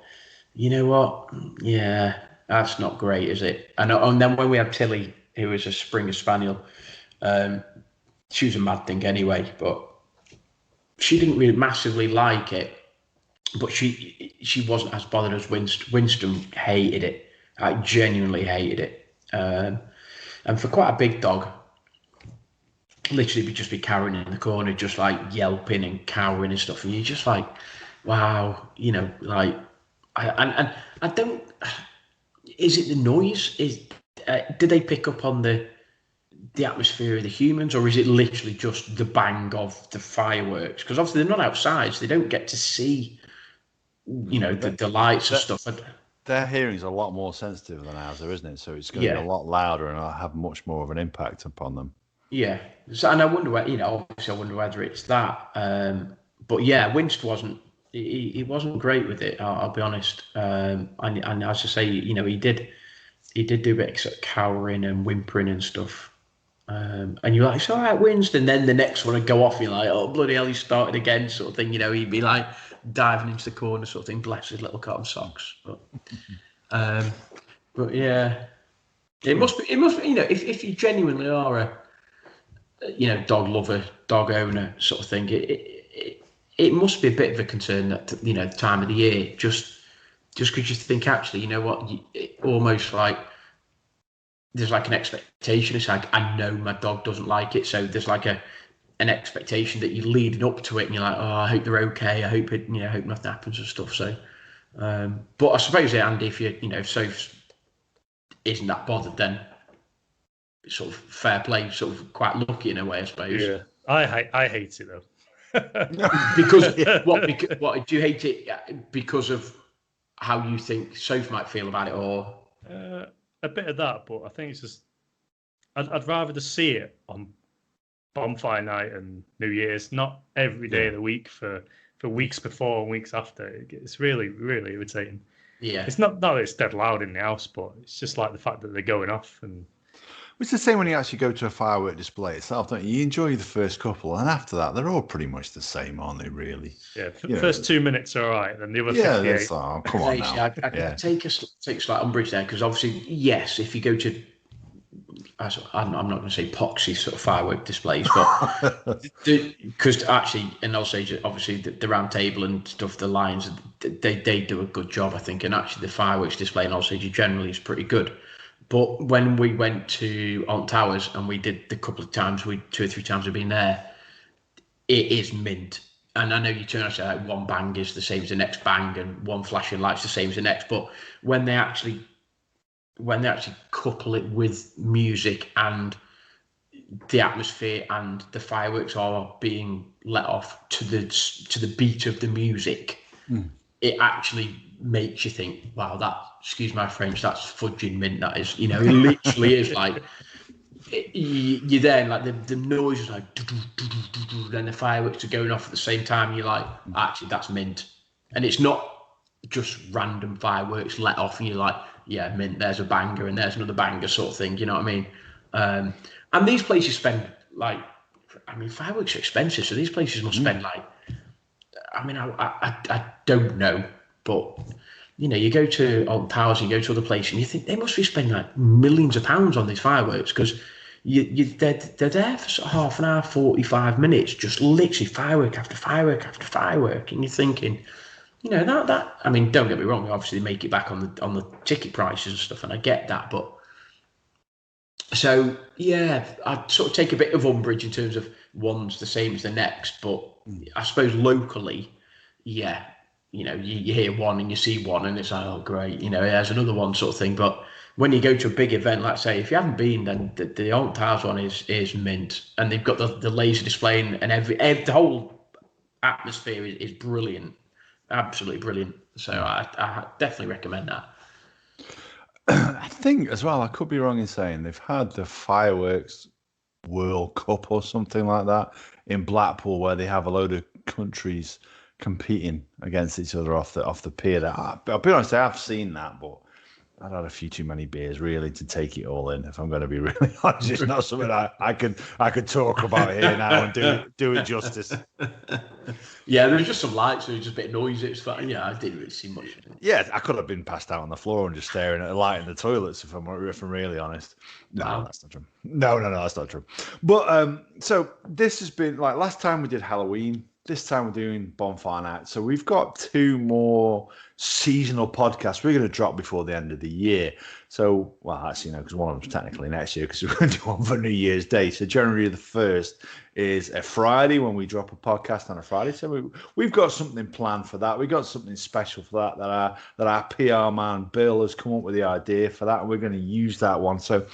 you know what? Yeah, that's not great, is it? And then when we had Tilly, who was a Springer Spaniel, she was a mad thing anyway, but she didn't really massively like it. But she wasn't as bothered as Winston. Winston hated it. I genuinely hated it. And for quite a big dog, literally would just be cowering in the corner, just like yelping and cowering and stuff. And you're just like, wow, like, I don't. Is it the noise? Do they pick up on the atmosphere of the humans, or is it literally just the bang of the fireworks? Because obviously they're not outside, so they don't get to see the lights and stuff. Their hearing's a lot more sensitive than ours, isn't it? So it's going to be a lot louder and it'll have much more of an impact upon them. Yeah. So, and I wonder obviously I wonder whether it's that. But yeah, Winst wasn't. He wasn't great with it. I'll be honest. And as I say, he did do a bit of sort of cowering and whimpering and stuff. And you're like, it's all right, Winst. And then the next one would go off. You're like, oh bloody hell, he started again, sort of thing. He'd be like diving into the corner, sort of thing. Bless his little cotton socks. But yeah, it must be. If you genuinely are a dog lover, dog owner, sort of thing, it must be a bit of a concern that the time of the year, just because you think, actually, you know what, almost like there's like an expectation. It's like, I know my dog doesn't like it, so there's like an expectation that you're leading up to it, and you're like, oh, I hope they're okay. I hope hope nothing happens and stuff. So, but I suppose, Andy, if if Soph isn't that bothered, then it's sort of fair play, sort of quite lucky in a way, I suppose. Yeah, I hate it though. Because what do you hate it because of how you think Soph might feel about it, or a bit of that? But I think it's just I'd rather just see it on Bonfire night and New Year's, not every day of the week for weeks before and weeks after. It's really, really irritating. Yeah, it's not that it's dead loud in the house, but it's just like the fact that they're going off. And it's the same when you actually go to a firework display itself, don't you? You enjoy the first couple, and after that, they're all pretty much the same, aren't they, really? Yeah, first 2 minutes are all right, then the other 58... come on now. I take a slight umbrage there, because obviously, yes, if you go to... I'm not going to say poxy sort of firework displays, but because actually, and also obviously the round table and stuff, the Lions, they do a good job, I think, and actually the fireworks display in Osage generally is pretty good. But when we went to Alton Towers, and we did the couple of times, 2 or 3 times we've been there, it is mint. And I know you turn and say like one bang is the same as the next bang, and one flashing light's the same as the next, but when they actually couple it with music and the atmosphere and the fireworks are being let off to the beat of the music, it actually makes you think, wow, that, excuse my French, that's fudging mint, that is. It literally is like, you're there and like the noise is like, then the fireworks are going off at the same time, you're like, actually, that's mint. And it's not just random fireworks let off and you're like, yeah, mint, there's a banger and there's another banger sort of thing, you know what I mean? And these places spend fireworks are expensive, so these places must spend I don't know, but you go to Alton Towers and you go to other places and you think they must be spending like millions of pounds on these fireworks, because they're there for sort of half an hour, 45 minutes, just literally firework after firework after firework, and you're thinking, that I mean, don't get me wrong, obviously they make it back on the ticket prices and stuff, and I get that, but so yeah, I sort of take a bit of umbrage in terms of one's the same as the next, but I suppose locally, yeah, you hear one and you see one and it's like, oh great, there's another one sort of thing. But when you go to a big event, like say, if you haven't been, then the Alton Towers one is mint, and they've got the laser display and the whole atmosphere is brilliant. Absolutely brilliant. So I definitely recommend that. I think as well, I could be wrong in saying they've had the fireworks World Cup or something like that in Blackpool, where they have a load of countries competing against each other off the pier. I'll be honest, I have seen that, but I've had a few too many beers really to take it all in. If I'm going to be really honest, it's not something I could talk about here now and do it justice. Yeah, there was just some lights, there was just a bit of noise. It was fun. Yeah, I didn't really see much of it. Yeah, I could have been passed out on the floor and just staring at a light in the toilets if I'm really honest. No, that's not true. No, that's not true. But so this has been like last time we did Halloween. This time we're doing Bonfire Night. So we've got 2 more seasonal podcasts we're going to drop before the end of the year. So, well, actually, no, because one of them's technically next year, because we're going to do one for New Year's Day. So January the 1st is a Friday when we drop a podcast on a Friday. So we've got something planned for that. We've got something special for that our PR man, Bill, has come up with the idea for that. And we're going to use that one. So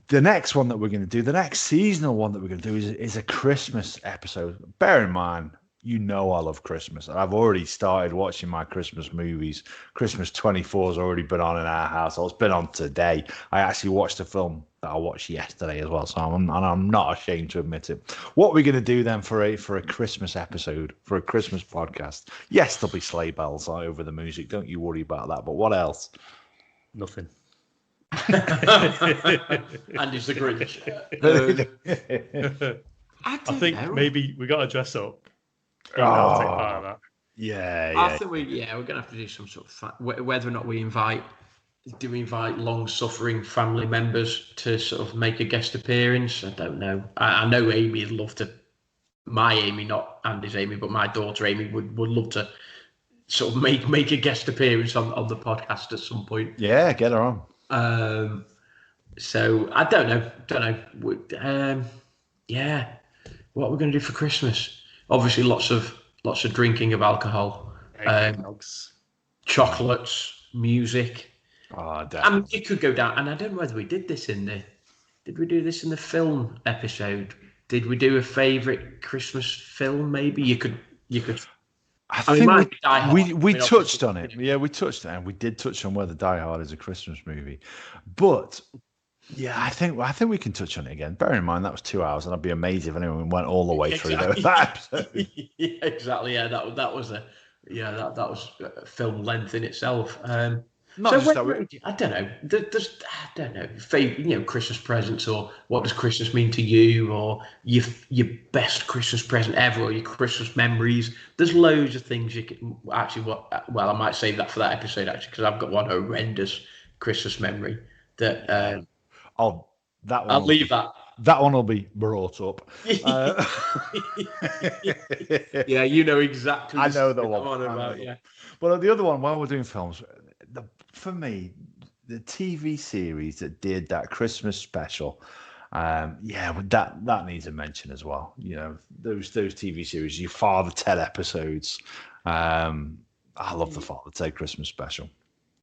the next one that we're going to do, the next seasonal one that we're going to do is a Christmas episode. Bear in mind, you know I love Christmas, and I've already started watching my Christmas movies. Christmas 24 has already been on in our house. It's been on today. I actually watched a film that I watched yesterday as well, so I'm not ashamed to admit it. What are we going to do then for a Christmas episode, for a Christmas podcast? Yes, there'll be sleigh bells over the music. Don't you worry about that. But what else? Nothing. And it's the Grinch. I think maybe we got to dress up. I'll take part of that. Yeah. I think we're gonna have to do some sort of whether or not we invite long-suffering family members to sort of make a guest appearance. I don't know. I know Amy would love to. My Amy, not Andy's Amy, but my daughter Amy would love to sort of make a guest appearance on the podcast at some point. Yeah, get her on. So I don't know. Yeah, what are we going to do for Christmas? Obviously, lots of drinking of alcohol, chocolates, music. Oh, I mean, you could go down, and I don't know whether we did this did we do this in the film episode? Did we do a favourite Christmas film? Maybe you could. I think we touched on it. Yeah, we touched on it. And we did touch on whether Die Hard is a Christmas movie, but. Yeah, I think we can touch on it again. Bear in mind that was 2 hours, and I'd be amazed if anyone went all the way through that episode. Yeah, exactly. Yeah, that was film length in itself. I don't know. I don't know. Favorite, Christmas presents, or what does Christmas mean to you, or your best Christmas present ever, or your Christmas memories. There's loads of things you can actually. I might save that for that episode actually, because I've got one horrendous Christmas memory that. That one. I'll leave that. That one will be brought up. Yeah, you know exactly. I know the one. Yeah. Well, the other one, while we're doing films, for me, the TV series that did that Christmas special, that needs a mention as well. Those TV series, your Father Ted episodes. I love the Father Ted Christmas special.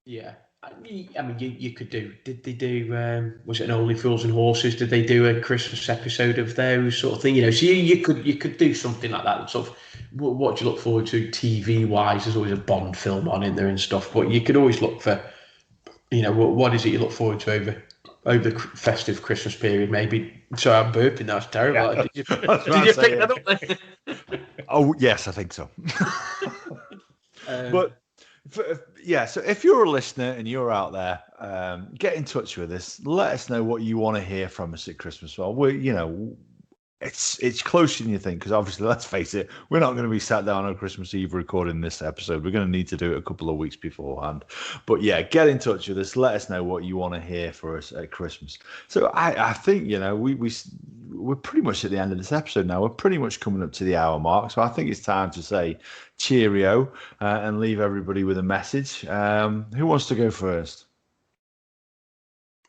Yeah. I mean, you could do. Did they do? Was it an Only Fools and Horses? Did they do a Christmas episode of those sort of thing? So you could do something like that. Sort of, what do you look forward to TV wise? There's always a Bond film on in there and stuff, but you could always look for, what is it you look forward to over the festive Christmas period? Maybe. Sorry, I'm burping. That's terrible. Yeah, did you pick that up then? Oh yes, I think so. But. So if you're a listener and you're out there, get in touch with us. Let us know what you want to hear from us at Christmas. Well, it's closer than you think, because obviously, let's face it, we're not going to be sat down on Christmas Eve recording this episode. We're going to need to do it a couple of weeks beforehand. But yeah, get in touch with us. Let us know what you want to hear for us at Christmas. So I think we're pretty much at the end of this episode now. We're pretty much coming up to the hour mark. So I think it's time to say cheerio and leave everybody with a message. Who wants to go first?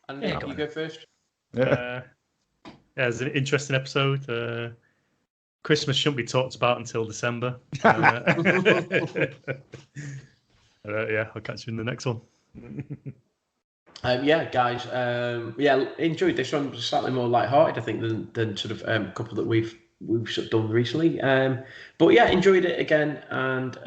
And Nick, you go first. Yeah. It's an interesting episode. Christmas shouldn't be talked about until December. I'll catch you in the next one. Guys. Enjoyed this one. Slightly more light-hearted, I think, than sort of a couple that we've sort of done recently. But yeah, enjoyed it again, and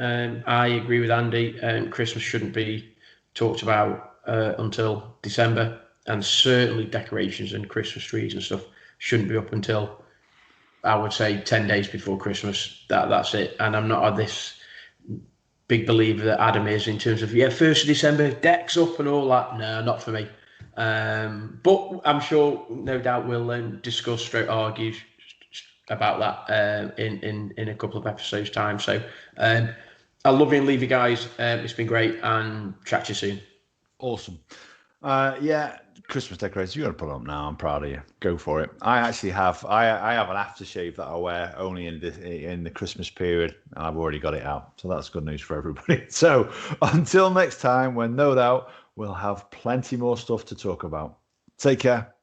I agree with Andy. Christmas shouldn't be talked about until December, and certainly decorations and Christmas trees and stuff shouldn't be up until, I would say, 10 days before Christmas. That's it. And I'm not this big believer that Adam is in terms of 1st of December, decks up and all that. No, not for me. But I'm sure, no doubt, we'll discuss, argue about that in a couple of episodes' time. So I love you and leave you guys. It's been great, and chat to you soon. Awesome. Christmas decorations, you got to put them up now. I'm proud of you. Go for it. I actually have I have an aftershave that I wear only in the Christmas period, and I've already got it out. So that's good news for everybody. So until next time, when no doubt we'll have plenty more stuff to talk about. Take care.